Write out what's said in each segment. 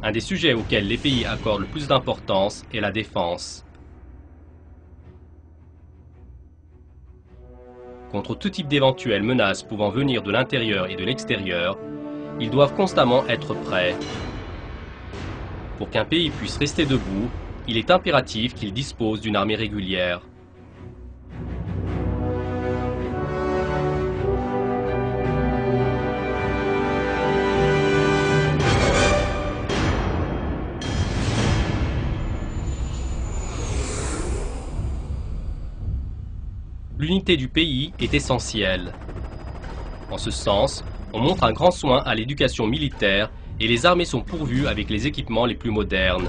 Un des sujets auxquels les pays accordent le plus d'importance est la défense. Contre tout type d'éventuelles menaces pouvant venir de l'intérieur et de l'extérieur, ils doivent constamment être prêts. Pour qu'un pays puisse rester debout, il est impératif qu'il dispose d'une armée régulière. L'unité du pays est essentielle. En ce sens, on montre un grand soin à l'éducation militaire et les armées sont pourvues avec les équipements les plus modernes.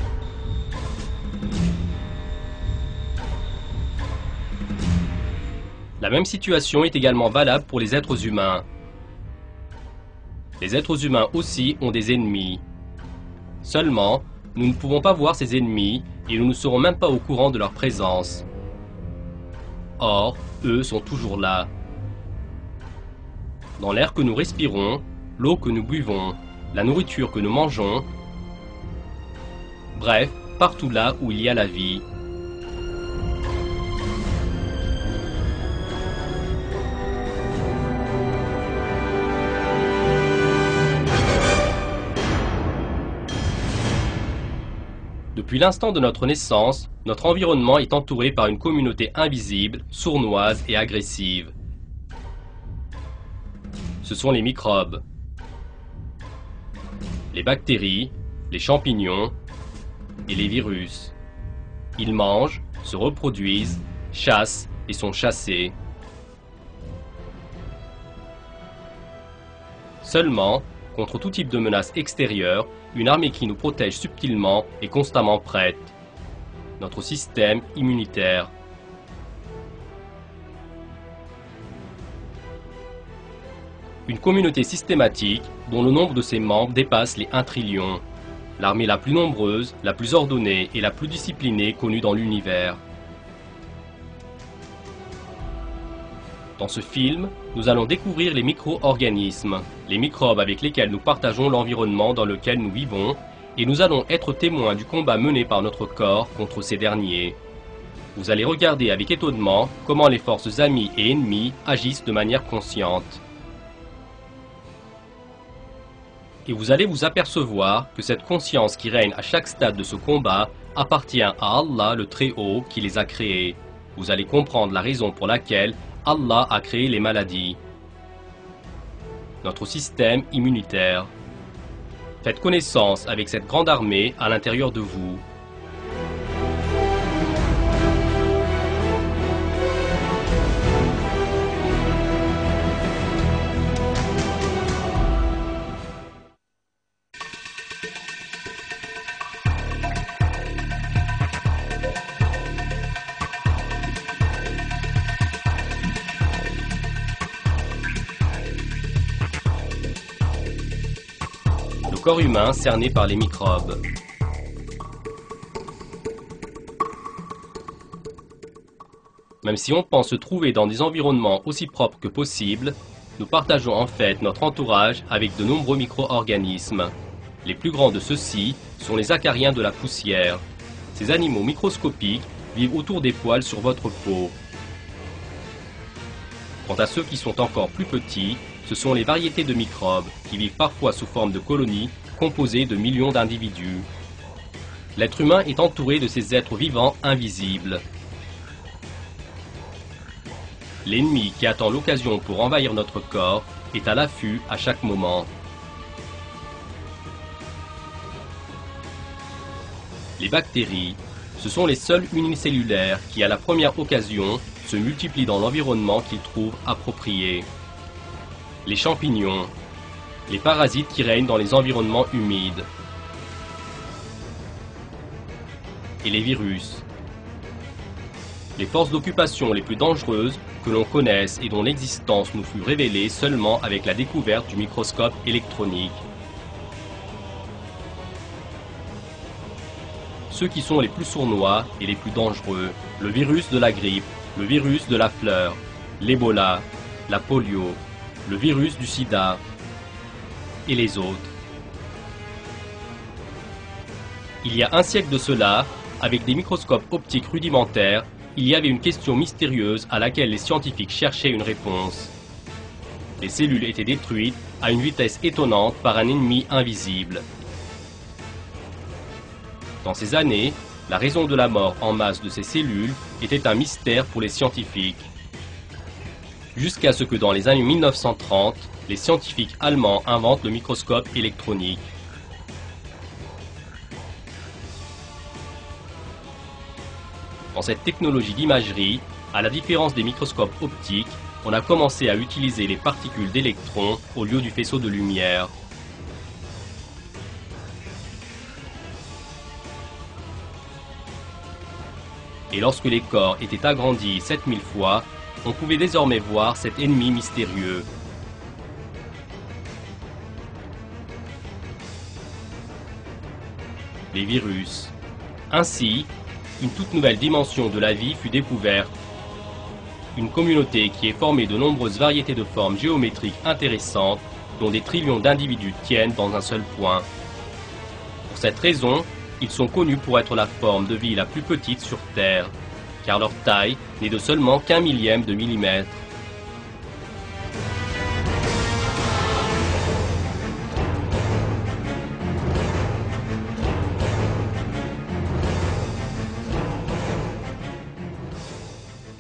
La même situation est également valable pour les êtres humains. Les êtres humains aussi ont des ennemis. Seulement, nous ne pouvons pas voir ces ennemis et nous ne serons même pas au courant de leur présence. Or, eux sont toujours là. Dans l'air que nous respirons, l'eau que nous buvons, la nourriture que nous mangeons, bref, partout là où il y a la vie. Depuis l'instant de notre naissance, notre environnement est entouré par une communauté invisible, sournoise et agressive. Ce sont les microbes, les bactéries, les champignons et les virus. Ils mangent, se reproduisent, chassent et sont chassés. Seulement, contre tout type de menace extérieure, une armée qui nous protège subtilement est constamment prête. Notre système immunitaire. Une communauté systématique dont le nombre de ses membres dépasse les 1 trillion. L'armée la plus nombreuse, la plus ordonnée et la plus disciplinée connue dans l'univers. Dans ce film, nous allons découvrir les micro-organismes, les microbes avec lesquels nous partageons l'environnement dans lequel nous vivons, et nous allons être témoins du combat mené par notre corps contre ces derniers. Vous allez regarder avec étonnement comment les forces amies et ennemies agissent de manière consciente. Et vous allez vous apercevoir que cette conscience qui règne à chaque stade de ce combat appartient à Allah le Très-Haut qui les a créés. Vous allez comprendre la raison pour laquelle Allah a créé les maladies. Notre système immunitaire. Faites connaissance avec cette grande armée à l'intérieur de vous. Le corps humain cerné par les microbes. Même si on pense se trouver dans des environnements aussi propres que possible, nous partageons en fait notre entourage avec de nombreux micro-organismes. Les plus grands de ceux-ci sont les acariens de la poussière. Ces animaux microscopiques vivent autour des poils sur votre peau. Quant à ceux qui sont encore plus petits, ce sont les variétés de microbes qui vivent parfois sous forme de colonies composées de millions d'individus. L'être humain est entouré de ces êtres vivants invisibles. L'ennemi qui attend l'occasion pour envahir notre corps est à l'affût à chaque moment. Les bactéries, ce sont les seuls unicellulaires qui, à la première occasion, se multiplient dans l'environnement qu'ils trouvent approprié. Les champignons, les parasites qui règnent dans les environnements humides. Et les virus, les forces d'occupation les plus dangereuses que l'on connaisse et dont l'existence nous fut révélée seulement avec la découverte du microscope électronique. Ceux qui sont les plus sournois et les plus dangereux, le virus de la grippe, le virus de la fleur, l'Ebola, la polio, le virus du sida et les autres. Il y a un siècle de cela, avec des microscopes optiques rudimentaires, il y avait une question mystérieuse à laquelle les scientifiques cherchaient une réponse. Les cellules étaient détruites à une vitesse étonnante par un ennemi invisible. Dans ces années, la raison de la mort en masse de ces cellules était un mystère pour les scientifiques. Jusqu'à ce que dans les années 1930, les scientifiques allemands inventent le microscope électronique. Dans cette technologie d'imagerie, à la différence des microscopes optiques, on a commencé à utiliser les particules d'électrons au lieu du faisceau de lumière. Et lorsque les corps étaient agrandis 7000 fois, on pouvait désormais voir cet ennemi mystérieux. Les virus. Ainsi, une toute nouvelle dimension de la vie fut découverte. Une communauté qui est formée de nombreuses variétés de formes géométriques intéressantes dont des trillions d'individus tiennent dans un seul point. Pour cette raison, ils sont connus pour être la forme de vie la plus petite sur Terre, car leur taille n'est de seulement qu'1 millième de millimètre.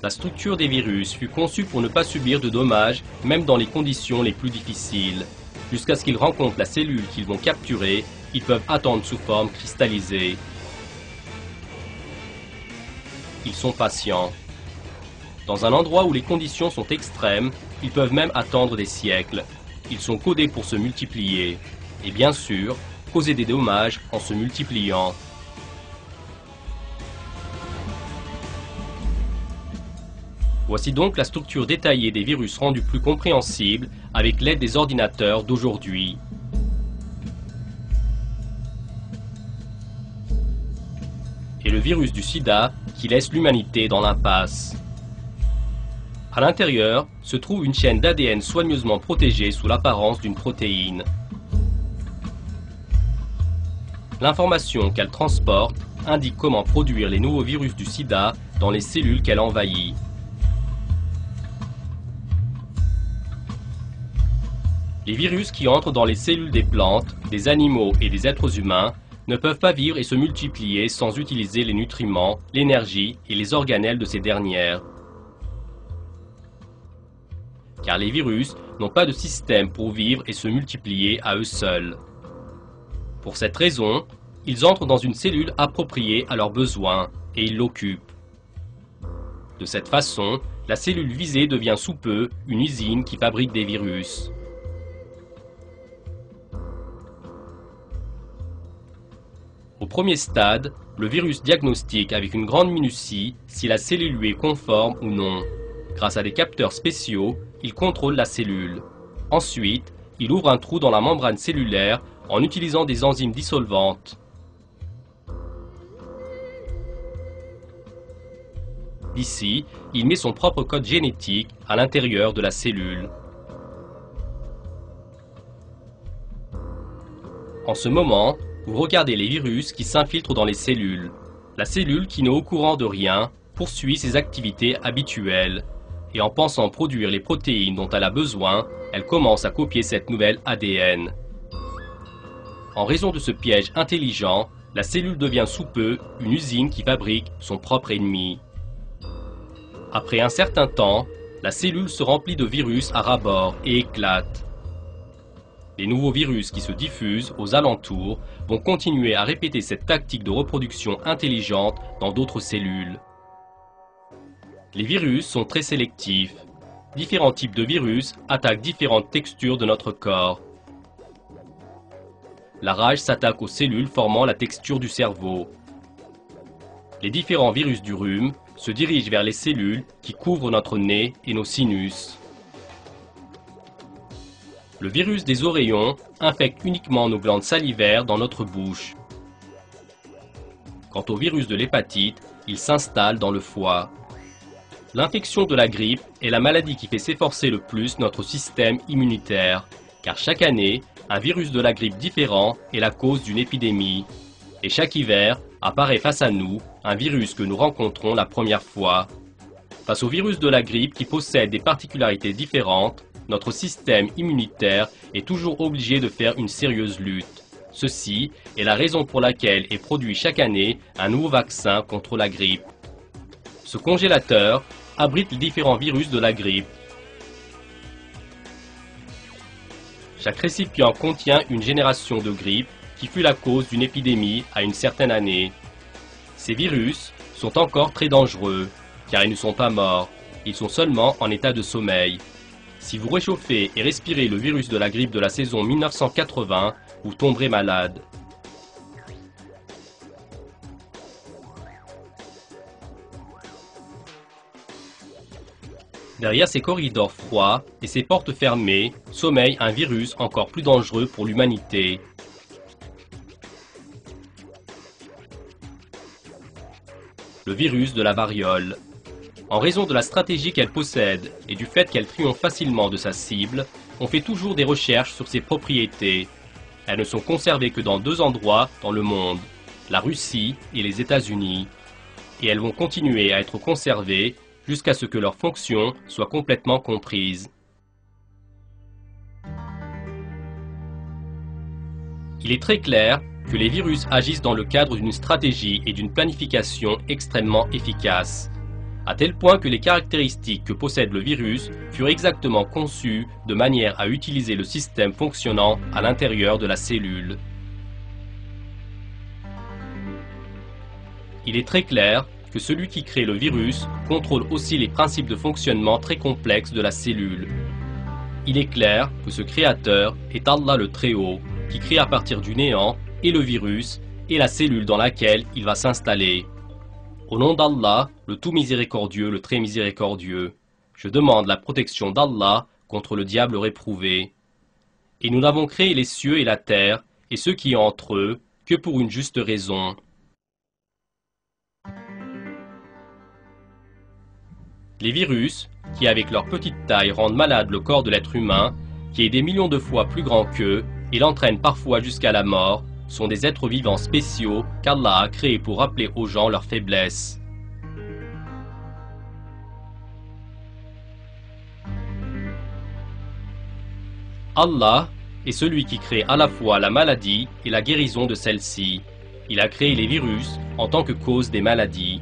La structure des virus fut conçue pour ne pas subir de dommages, même dans les conditions les plus difficiles. Jusqu'à ce qu'ils rencontrent la cellule qu'ils vont capturer, ils peuvent attendre sous forme cristallisée. Ils sont patients. Dans un endroit où les conditions sont extrêmes, ils peuvent même attendre des siècles. Ils sont codés pour se multiplier. Et bien sûr, causer des dommages en se multipliant. Voici donc la structure détaillée des virus rendue plus compréhensible avec l'aide des ordinateurs d'aujourd'hui. Et le virus du sida qui laisse l'humanité dans l'impasse. À l'intérieur se trouve une chaîne d'ADN soigneusement protégée sous l'apparence d'une protéine. L'information qu'elle transporte indique comment produire les nouveaux virus du sida dans les cellules qu'elle envahit. Les virus qui entrent dans les cellules des plantes, des animaux et des êtres humains ne peuvent pas vivre et se multiplier sans utiliser les nutriments, l'énergie et les organelles de ces dernières. Car les virus n'ont pas de système pour vivre et se multiplier à eux seuls. Pour cette raison, ils entrent dans une cellule appropriée à leurs besoins et ils l'occupent. De cette façon, la cellule visée devient sous peu une usine qui fabrique des virus. Au premier stade, le virus diagnostique avec une grande minutie si la cellule lui est conforme ou non. Grâce à des capteurs spéciaux, il contrôle la cellule. Ensuite, il ouvre un trou dans la membrane cellulaire en utilisant des enzymes dissolvantes. Ici, il met son propre code génétique à l'intérieur de la cellule. En ce moment, vous regardez les virus qui s'infiltrent dans les cellules. La cellule, qui n'est au courant de rien, poursuit ses activités habituelles. Et en pensant produire les protéines dont elle a besoin, elle commence à copier cette nouvelle ADN. En raison de ce piège intelligent, la cellule devient sous peu une usine qui fabrique son propre ennemi. Après un certain temps, la cellule se remplit de virus à ras-bord et éclate. Les nouveaux virus qui se diffusent aux alentours vont continuer à répéter cette tactique de reproduction intelligente dans d'autres cellules. Les virus sont très sélectifs. Différents types de virus attaquent différentes textures de notre corps. La rage s'attaque aux cellules formant la texture du cerveau. Les différents virus du rhume se dirigent vers les cellules qui couvrent notre nez et nos sinus. Le virus des oreillons infecte uniquement nos glandes salivaires dans notre bouche. Quant au virus de l'hépatite, il s'installe dans le foie. L'infection de la grippe est la maladie qui fait s'efforcer le plus notre système immunitaire, car chaque année, un virus de la grippe différent est la cause d'une épidémie. Et chaque hiver, apparaît face à nous un virus que nous rencontrons la première fois. Face au virus de la grippe qui possède des particularités différentes, notre système immunitaire est toujours obligé de faire une sérieuse lutte. Ceci est la raison pour laquelle est produit chaque année un nouveau vaccin contre la grippe. Ce congélateur abrite les différents virus de la grippe. Chaque récipient contient une génération de grippe qui fut la cause d'une épidémie à une certaine année. Ces virus sont encore très dangereux, car ils ne sont pas morts, ils sont seulement en état de sommeil. Si vous réchauffez et respirez le virus de la grippe de la saison 1980, vous tomberez malade. Derrière ces corridors froids et ces portes fermées, sommeille un virus encore plus dangereux pour l'humanité. Le virus de la variole. En raison de la stratégie qu'elle possède et du fait qu'elle triomphe facilement de sa cible, on fait toujours des recherches sur ses propriétés. Elles ne sont conservées que dans 2 endroits dans le monde, la Russie et les États-Unis. Et elles vont continuer à être conservées jusqu'à ce que leur fonction soit complètement comprise. Il est très clair que les virus agissent dans le cadre d'une stratégie et d'une planification extrêmement efficaces, à tel point que les caractéristiques que possède le virus furent exactement conçues de manière à utiliser le système fonctionnant à l'intérieur de la cellule. Il est très clair que celui qui crée le virus contrôle aussi les principes de fonctionnement très complexes de la cellule. Il est clair que ce créateur est Allah le Très-Haut, qui crée à partir du néant et le virus et la cellule dans laquelle il va s'installer. Au nom d'Allah, le tout miséricordieux, le très miséricordieux, je demande la protection d'Allah contre le diable réprouvé. Et nous n'avons créé les cieux et la terre, et ceux qui ont entre eux, que pour une juste raison. Les virus, qui avec leur petite taille rendent malade le corps de l'être humain, qui est des millions de fois plus grand qu'eux, et l'entraînent parfois jusqu'à la mort, sont des êtres vivants spéciaux qu'Allah a créés pour rappeler aux gens leurs faiblesses. Allah est celui qui crée à la fois la maladie et la guérison de celle-ci. Il a créé les virus en tant que cause des maladies.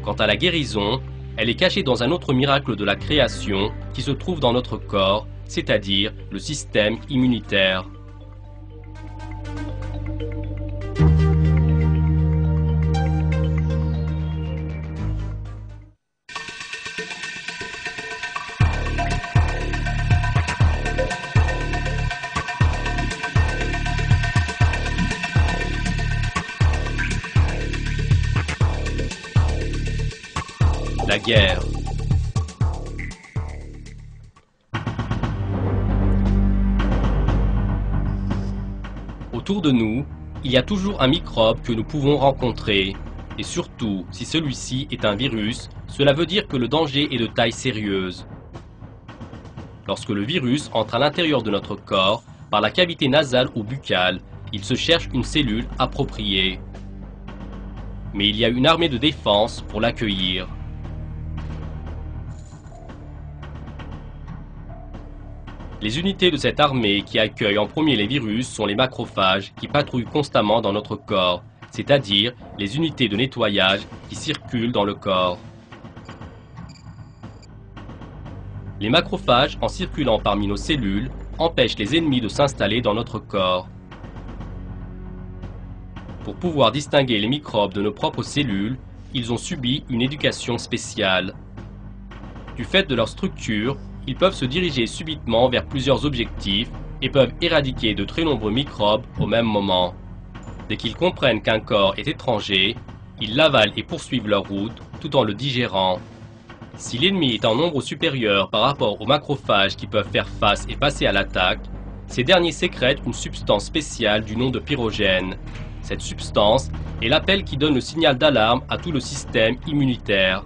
Quant à la guérison, elle est cachée dans un autre miracle de la création qui se trouve dans notre corps, c'est-à-dire le système immunitaire. La guerre. Autour de nous, il y a toujours un microbe que nous pouvons rencontrer. Et surtout, si celui-ci est un virus, cela veut dire que le danger est de taille sérieuse. Lorsque le virus entre à l'intérieur de notre corps, par la cavité nasale ou buccale, il se cherche une cellule appropriée. Mais il y a une armée de défense pour l'accueillir. Les unités de cette armée qui accueillent en premier les virus sont les macrophages qui patrouillent constamment dans notre corps, c'est-à-dire les unités de nettoyage qui circulent dans le corps. Les macrophages, en circulant parmi nos cellules, empêchent les ennemis de s'installer dans notre corps. Pour pouvoir distinguer les microbes de nos propres cellules, ils ont subi une éducation spéciale. Du fait de leur structure, ils peuvent se diriger subitement vers plusieurs objectifs et peuvent éradiquer de très nombreux microbes au même moment. Dès qu'ils comprennent qu'un corps est étranger, ils l'avalent et poursuivent leur route tout en le digérant. Si l'ennemi est en nombre supérieur par rapport aux macrophages qui peuvent faire face et passer à l'attaque, ces derniers sécrètent une substance spéciale du nom de pyrogène. Cette substance est l'appel qui donne le signal d'alarme à tout le système immunitaire.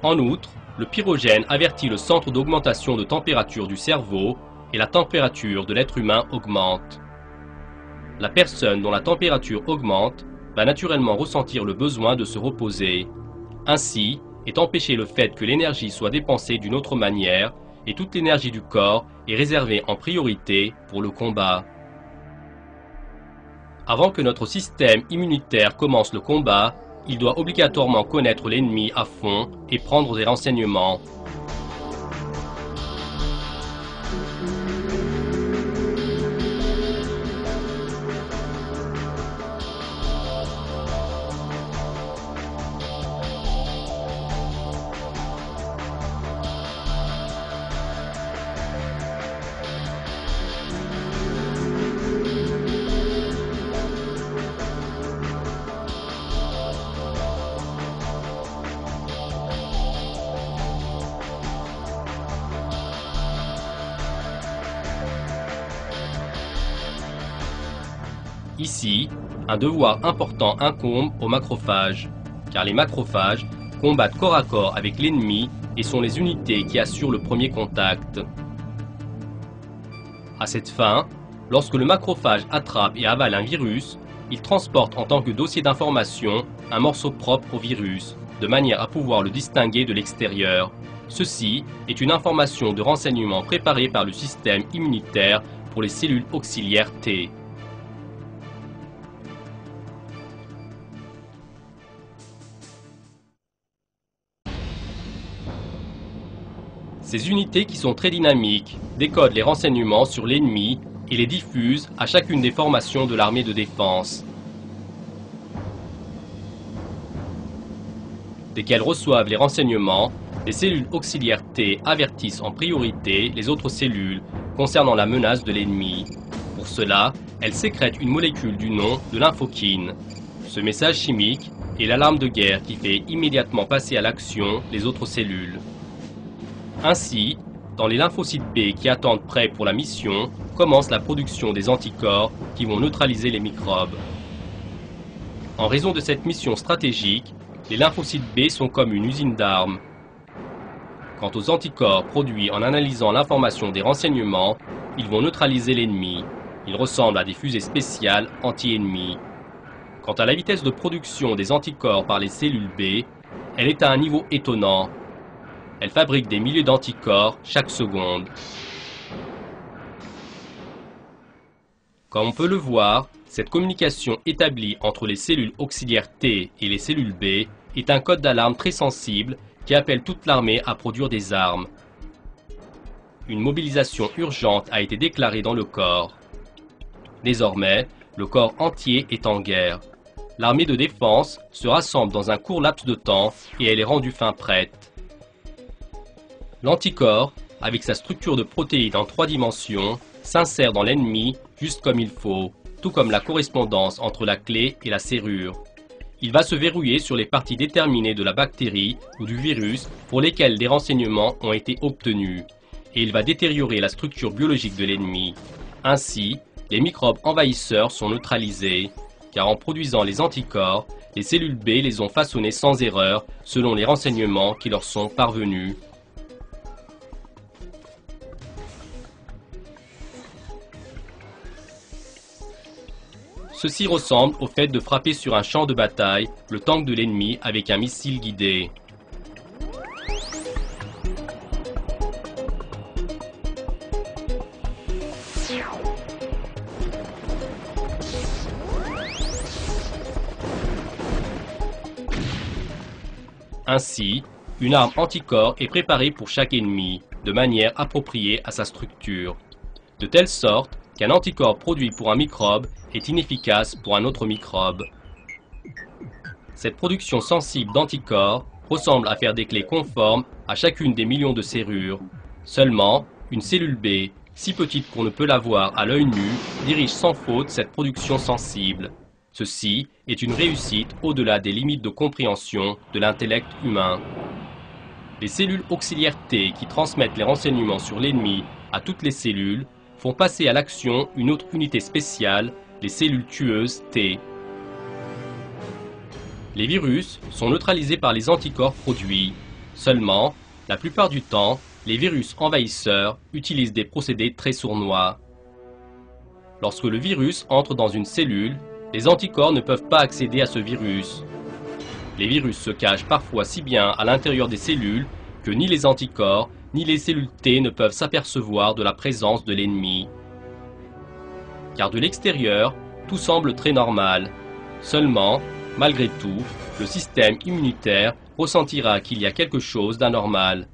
En outre, le pyrogène avertit le centre d'augmentation de température du cerveau et la température de l'être humain augmente. La personne dont la température augmente va naturellement ressentir le besoin de se reposer. Ainsi est empêché le fait que l'énergie soit dépensée d'une autre manière et toute l'énergie du corps est réservée en priorité pour le combat. Avant que notre système immunitaire commence le combat, il doit obligatoirement connaître l'ennemi à fond et prendre des renseignements. Ici, un devoir important incombe aux macrophages, car les macrophages combattent corps à corps avec l'ennemi et sont les unités qui assurent le premier contact. À cette fin, lorsque le macrophage attrape et avale un virus, il transporte en tant que dossier d'information un morceau propre au virus, de manière à pouvoir le distinguer de l'extérieur. Ceci est une information de renseignement préparée par le système immunitaire pour les cellules auxiliaires T. Ces unités qui sont très dynamiques décodent les renseignements sur l'ennemi et les diffusent à chacune des formations de l'armée de défense. Dès qu'elles reçoivent les renseignements, les cellules auxiliaires T avertissent en priorité les autres cellules concernant la menace de l'ennemi. Pour cela, elles sécrètent une molécule du nom de lymphokine. Ce message chimique est l'alarme de guerre qui fait immédiatement passer à l'action les autres cellules. Ainsi, dans les lymphocytes B qui attendent prêts pour la mission, commence la production des anticorps qui vont neutraliser les microbes. En raison de cette mission stratégique, les lymphocytes B sont comme une usine d'armes. Quant aux anticorps produits en analysant l'information des renseignements, ils vont neutraliser l'ennemi. Ils ressemblent à des fusées spéciales anti-ennemis. Quant à la vitesse de production des anticorps par les cellules B, elle est à un niveau étonnant. Elle fabrique des milliers d'anticorps chaque seconde. Comme on peut le voir, cette communication établie entre les cellules auxiliaires T et les cellules B est un code d'alarme très sensible qui appelle toute l'armée à produire des armes. Une mobilisation urgente a été déclarée dans le corps. Désormais, le corps entier est en guerre. L'armée de défense se rassemble dans un court laps de temps et elle est rendue fin prête. L'anticorps, avec sa structure de protéines en 3 dimensions, s'insère dans l'ennemi juste comme il faut, tout comme la correspondance entre la clé et la serrure. Il va se verrouiller sur les parties déterminées de la bactérie ou du virus pour lesquelles des renseignements ont été obtenus, et il va détériorer la structure biologique de l'ennemi. Ainsi, les microbes envahisseurs sont neutralisés, car en produisant les anticorps, les cellules B les ont façonnés sans erreur selon les renseignements qui leur sont parvenus. Ceci ressemble au fait de frapper sur un champ de bataille le tank de l'ennemi avec un missile guidé. Ainsi, une arme anticorps est préparée pour chaque ennemi, de manière appropriée à sa structure, de telle sorte qu'un anticorps produit pour un microbe est inefficace pour un autre microbe. Cette production sensible d'anticorps ressemble à faire des clés conformes à chacune des millions de serrures. Seulement, une cellule B, si petite qu'on ne peut la voir à l'œil nu, dirige sans faute cette production sensible. Ceci est une réussite au-delà des limites de compréhension de l'intellect humain. Les cellules auxiliaires T qui transmettent les renseignements sur l'ennemi à toutes les cellules font passer à l'action une autre unité spéciale, les cellules tueuses T. Les virus sont neutralisés par les anticorps produits. Seulement, La plupart du temps, les virus envahisseurs utilisent des procédés très sournois. Lorsque le virus entre dans une cellule, les anticorps ne peuvent pas accéder à ce virus. Les virus se cachent parfois si bien à l'intérieur des cellules que ni les anticorps ni les cellules T ne peuvent s'apercevoir de la présence de l'ennemi. Car de l'extérieur, tout semble très normal. Seulement, malgré tout, le système immunitaire ressentira qu'il y a quelque chose d'anormal.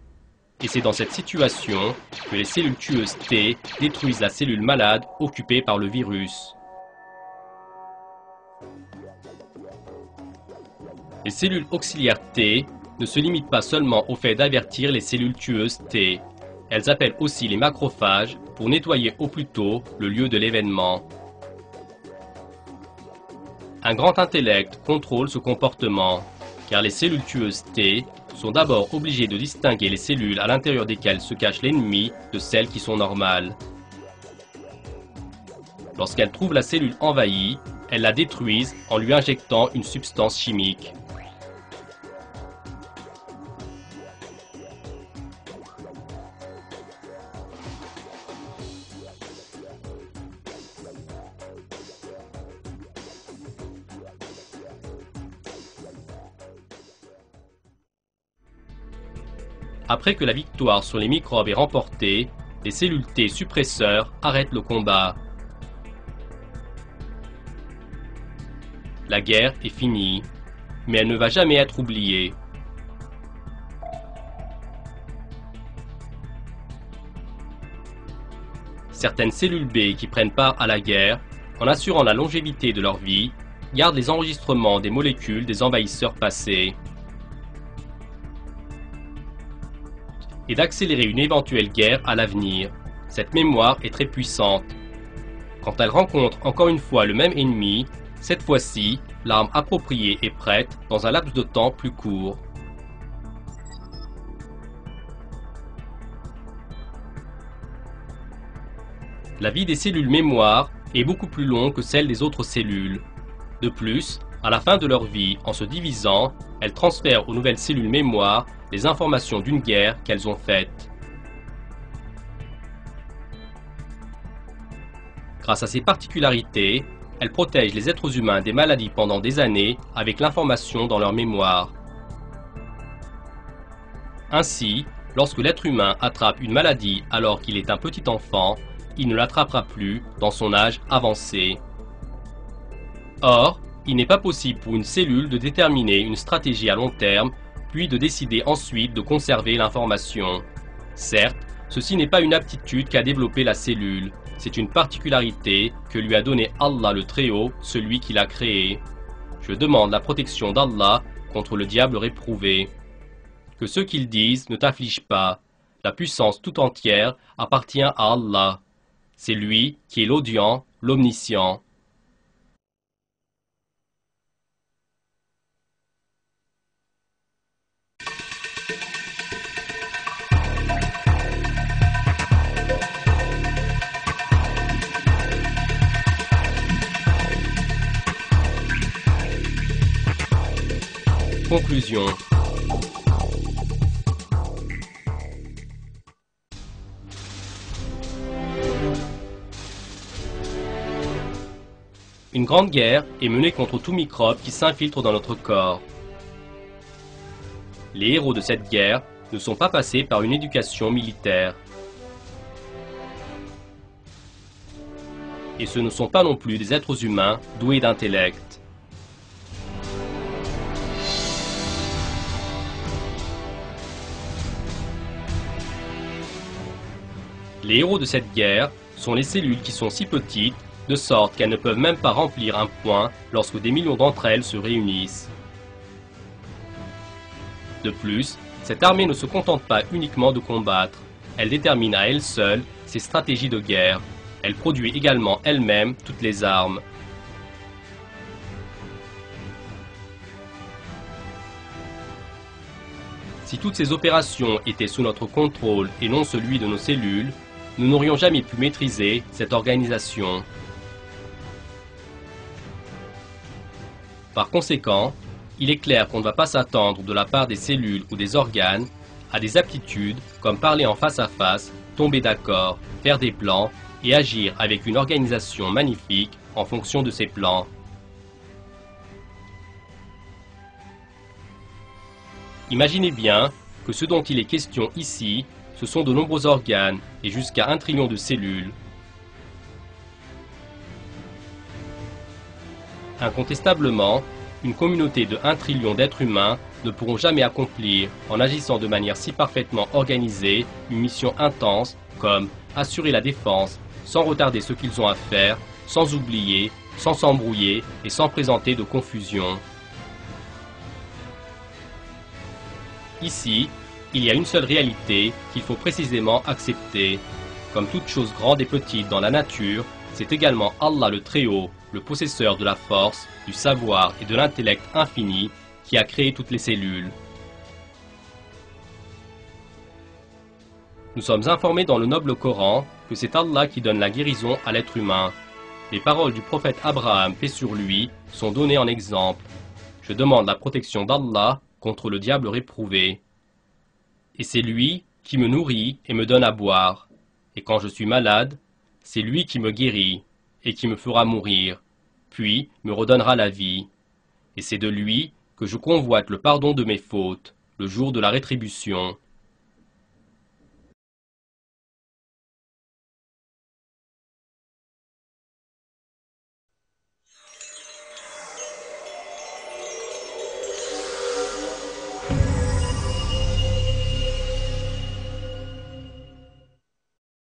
Et c'est dans cette situation que les cellules tueuses T détruisent la cellule malade occupée par le virus. Les cellules auxiliaires T ne se limitent pas seulement au fait d'avertir les cellules tueuses T. Elles appellent aussi les macrophages pour nettoyer au plus tôt le lieu de l'événement. Un grand intellect contrôle ce comportement, car les cellules tueuses T sont d'abord obligées de distinguer les cellules à l'intérieur desquelles se cache l'ennemi de celles qui sont normales. Lorsqu'elles trouvent la cellule envahie, elles la détruisent en lui injectant une substance chimique. Après que la victoire sur les microbes est remportée, les cellules T suppresseurs arrêtent le combat. La guerre est finie, mais elle ne va jamais être oubliée. Certaines cellules B qui prennent part à la guerre, en assurant la longévité de leur vie, gardent les enregistrements des molécules des envahisseurs passés. Et d'accélérer une éventuelle guerre à l'avenir. Cette mémoire est très puissante. Quand elle rencontre encore une fois le même ennemi, cette fois-ci, l'arme appropriée est prête dans un laps de temps plus court. La vie des cellules mémoire est beaucoup plus longue que celle des autres cellules. De plus, à la fin de leur vie, en se divisant, elles transfèrent aux nouvelles cellules mémoire les informations d'une guerre qu'elles ont faite. Grâce à ces particularités, elles protègent les êtres humains des maladies pendant des années avec l'information dans leur mémoire. Ainsi, lorsque l'être humain attrape une maladie alors qu'il est un petit enfant, il ne l'attrapera plus dans son âge avancé. Or, il n'est pas possible pour une cellule de déterminer une stratégie à long terme puis de décider ensuite de conserver l'information. Certes, ceci n'est pas une aptitude qu'a développée la cellule, c'est une particularité que lui a donnée Allah le Très-Haut, celui qui l'a créé. Je demande la protection d'Allah contre le diable réprouvé. Que ceux qu'ils disent ne t'affligent pas. La puissance tout entière appartient à Allah. C'est lui qui est l'audient, l'omniscient. Conclusion. Une grande guerre est menée contre tout microbe qui s'infiltre dans notre corps. Les héros de cette guerre ne sont pas passés par une éducation militaire. Et ce ne sont pas non plus des êtres humains doués d'intellect. Les héros de cette guerre sont les cellules qui sont si petites, de sorte qu'elles ne peuvent même pas remplir un point lorsque des millions d'entre elles se réunissent. De plus, cette armée ne se contente pas uniquement de combattre, elle détermine à elle seule ses stratégies de guerre. Elle produit également elle-même toutes les armes. Si toutes ces opérations étaient sous notre contrôle et non celui de nos cellules, nous n'aurions jamais pu maîtriser cette organisation. Par conséquent, il est clair qu'on ne va pas s'attendre de la part des cellules ou des organes a des aptitudes comme parler en face à face, tomber d'accord, faire des plans et agir avec une organisation magnifique en fonction de ses plans. Imaginez bien que ce dont il est question ici, ce sont de nombreux organes et jusqu'à 1 trillion de cellules. Incontestablement, une communauté de 1 trillion d'êtres humains ne pourront jamais accomplir, en agissant de manière si parfaitement organisée, une mission intense comme assurer la défense, sans retarder ce qu'ils ont à faire, sans oublier, sans s'embrouiller et sans présenter de confusion. Ici, il y a une seule réalité qu'il faut précisément accepter. Comme toute chose grande et petite dans la nature, c'est également Allah le Très-Haut, le possesseur de la force, du savoir et de l'intellect infini, qui a créé toutes les cellules. Nous sommes informés dans le noble Coran que c'est Allah qui donne la guérison à l'être humain. Les paroles du prophète Abraham, paix sur lui, sont données en exemple. Je demande la protection d'Allah contre le diable réprouvé. Et c'est lui qui me nourrit et me donne à boire. Et quand je suis malade, c'est lui qui me guérit et qui me fera mourir, puis me redonnera la vie. Et c'est de lui que je convoite le pardon de mes fautes, le jour de la rétribution.